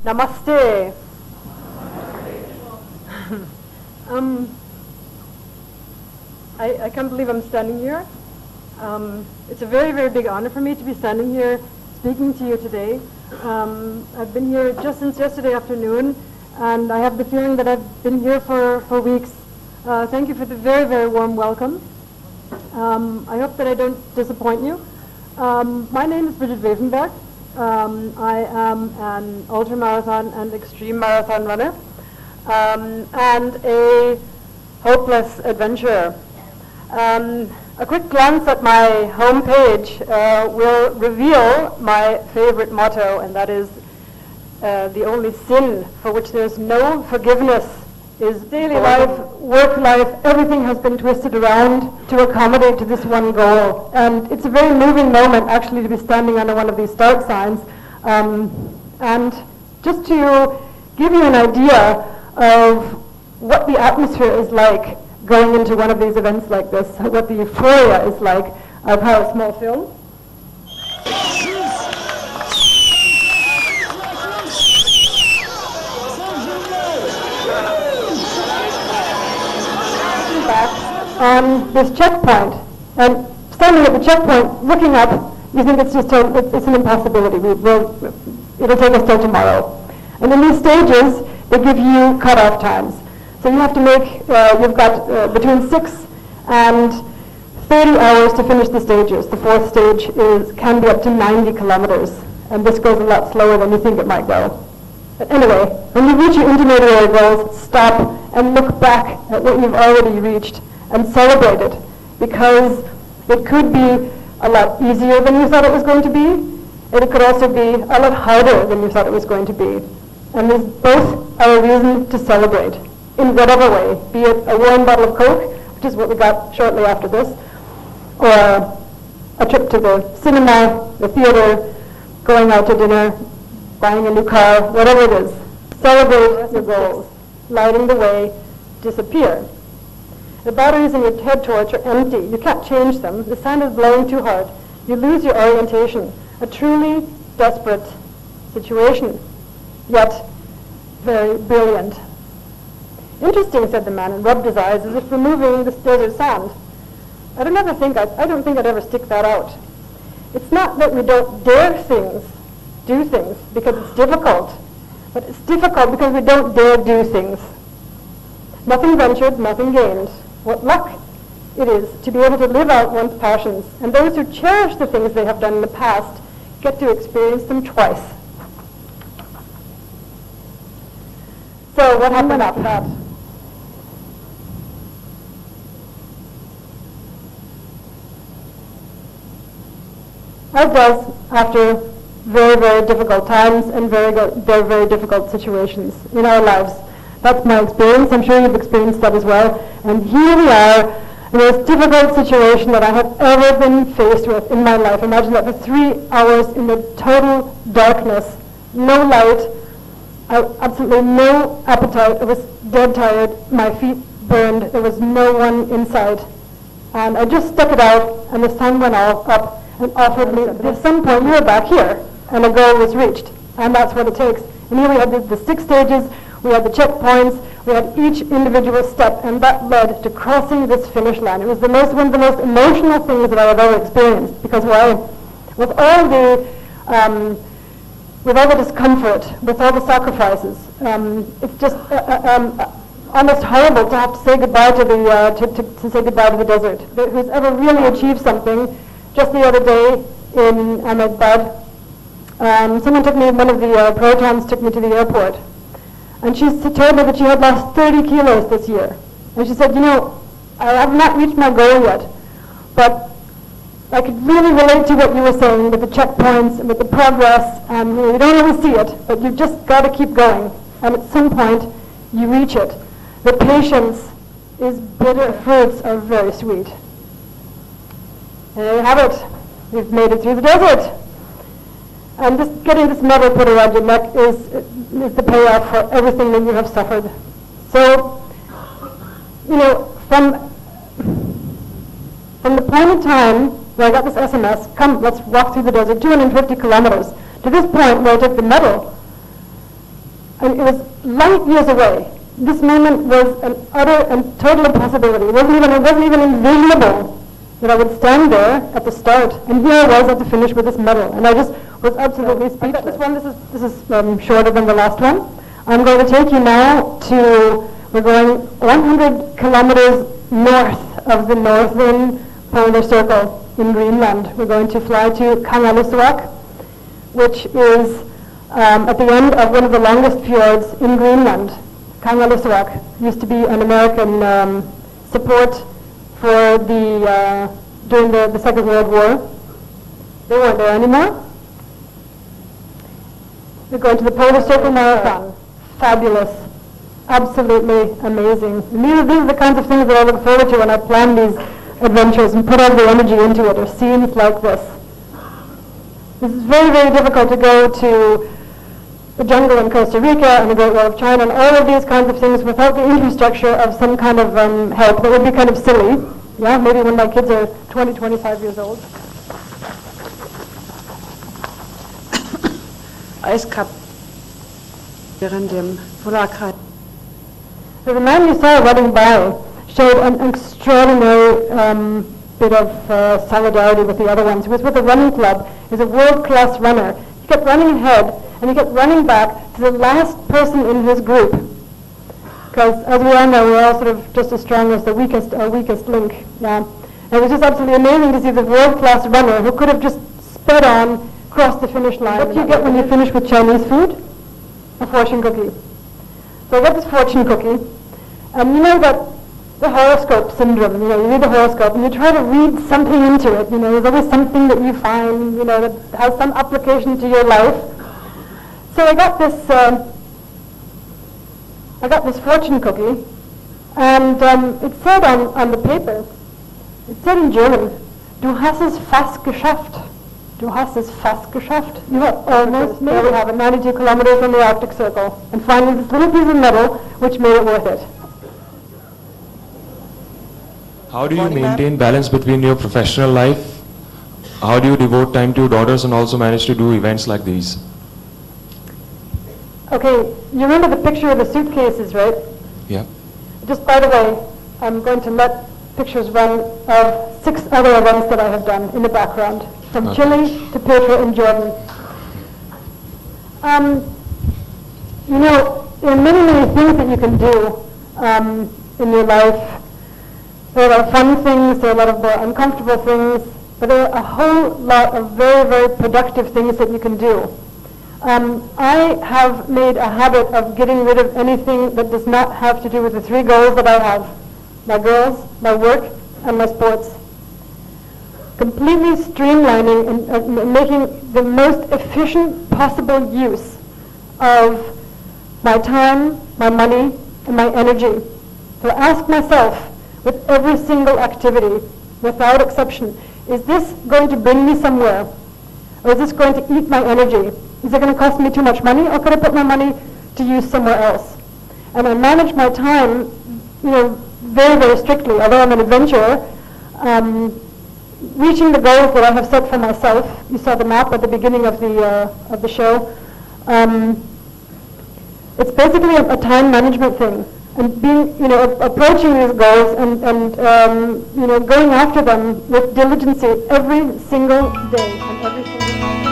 Namaste. I can't believe I'm standing here. It's a very, very big honor for me to be standing here speaking to you today. I've been here just since yesterday afternoon, and I have the feeling that I've been here for weeks. Thank you for the very, very warm welcome. I hope that I don't disappoint you. My name is Brigid Wefelnberg. I am an ultramarathon and extreme marathon runner, and a hopeless adventurer. A quick glance at my homepage will reveal my favorite motto, and that is the only sin for which there's no forgiveness is daily life, work life, everything has been twisted around to accommodate to this one goal. And it's a very moving moment actually to be standing under one of these start signs. And just to give you an idea of what the atmosphere is like going into one of these events like this, what the euphoria is like, I'll have a small film. On this checkpoint, and standing at the checkpoint, looking up, you think it's just it's an impossibility. It'll take us till tomorrow. And in these stages, they give you cutoff times. So you have to make, you've got between 6 and 30 hours to finish the stages. The fourth stage can be up to 90 kilometers, and this goes a lot slower than you think it might go. But anyway, when you reach your intermediary goals, stop and look back at what you've already reached and celebrate it, because it could be a lot easier than you thought it was going to be, and it could also be a lot harder than you thought it was going to be. And these both are a reason to celebrate in whatever way, be it a warm bottle of Coke, which is what we got shortly after this, or a trip to the cinema, the theater, going out to dinner, buying a new car, whatever it is. Celebrate your goals. Lighting the way, disappear. The batteries in your head torch are empty. You can't change them. The sun is blowing too hard. You lose your orientation. A truly desperate situation, yet very brilliant. Interesting, said the man, and rubbed his eyes as if removing this desert sand. I don't think I'd ever stick that out. It's not that we don't dare do things, because it's difficult. But it's difficult because we don't dare do things. Nothing ventured, nothing gained. What luck it is to be able to live out one's passions, and those who cherish the things they have done in the past get to experience them twice. So what happened after that? As does after very, very difficult times and very, very difficult situations in our lives. That's my experience. I'm sure you've experienced that as well. And here we are, the most difficult situation that I have ever been faced with in my life. Imagine that for 3 hours in the total darkness, no light, absolutely no appetite. I was dead tired. My feet burned. There was no one inside. And I just stuck it out, and the sun went up and offered me, at some point, you're back here. And the goal was reached. And that's what it takes. And here we had the 6 stages. We had the checkpoints, we had each individual step, and that led to crossing this finish line. It was one of the most emotional things that I have ever experienced, because with all the discomfort, with all the sacrifices, it's just almost horrible to have to say goodbye to the desert. Who's ever really achieved something? Just the other day in Ahmedabad, one of the Protons took me to the airport. And she told me that she had lost 30 kilos this year. And she said, I have not reached my goal yet, but I could really relate to what you were saying with the checkpoints and with the progress, and you don't always see it, but you've just got to keep going. And at some point, you reach it. The patience is bitter, fruits are very sweet. And there you have it. We've made it through the desert. And just getting this medal put around your neck is the payoff for everything that you have suffered. So, from the point in time where I got this SMS, come, let's walk through the desert, 250 kilometers, to this point where I took the medal, And it was light years away. This moment was an utter and total impossibility. It wasn't even envisionable that I would stand there at the start, and here I was at the finish with this medal, and I just was absolutely speechless. This is shorter than the last one. I'm going to take you now to, we're going 100 kilometers north of the northern polar circle in Greenland. We're going to fly to Kangerlussuaq, which is at the end of one of the longest fjords in Greenland. Kangerlussuaq used to be an American support for the during the Second World War. They weren't there anymore. We're going to the Polar Circle Marathon. Fabulous. Absolutely amazing. And these are the kinds of things that I look forward to when I plan these adventures and put all the energy into it, or scenes like this. This is very, very difficult to go to the jungle in Costa Rica and the Great Wall of China and all of these kinds of things without the infrastructure of some kind of help. That would be kind of silly. Yeah, maybe when my kids are 20, 25 years old. Eiskap während dem Polarkreis. So the man you saw running by showed an extraordinary bit of solidarity with the other ones. He was with a running club. He's a world-class runner. He kept running ahead, and he kept running back to the last person in his group. Because, as we all know, we're all sort of just as strong as our weakest link. Yeah. And it was just absolutely amazing to see the world-class runner who could have just sped on, crossed the finish line. What do you get when you finish with Chinese food? A fortune cookie. So I got this fortune cookie, and you know that the horoscope syndrome, you read the horoscope and you try to read something into it, there's always something that you find, that has some application to your life. So I got this fortune cookie, and it said on the paper, it said in German, "Du hast es fast geschafft." Du hast es fast geschafft. You have almost made it. There we have it, 92 kilometers from the Arctic Circle. And finally this little piece of metal, which made it worth it. How do you maintain balance between your professional life? How do you devote time to your daughters and also manage to do events like these? Okay, you remember the picture of the suitcases, right? Yeah. Just by the way, I'm going to let pictures run of 6 other events that I have done in the background, from Chile to Petra in Jordan. There are many, many things that you can do in your life. There are fun things, there are a lot of more uncomfortable things, but there are a whole lot of very, very productive things that you can do. I have made a habit of getting rid of anything that does not have to do with the 3 goals that I have: my girls, my work, and my sports. Completely streamlining and making the most efficient possible use of my time, my money, and my energy. So ask myself, with every single activity, without exception, is this going to bring me somewhere? Or is this going to eat my energy? Is it going to cost me too much money, or could I put my money to use somewhere else? And I manage my time, very, very strictly. Although I'm an adventurer, reaching the goals that I have set for myself. You saw the map at the beginning of the show. It's basically a time management thing, and being, approaching these goals and going after them with diligence every single day and every single time.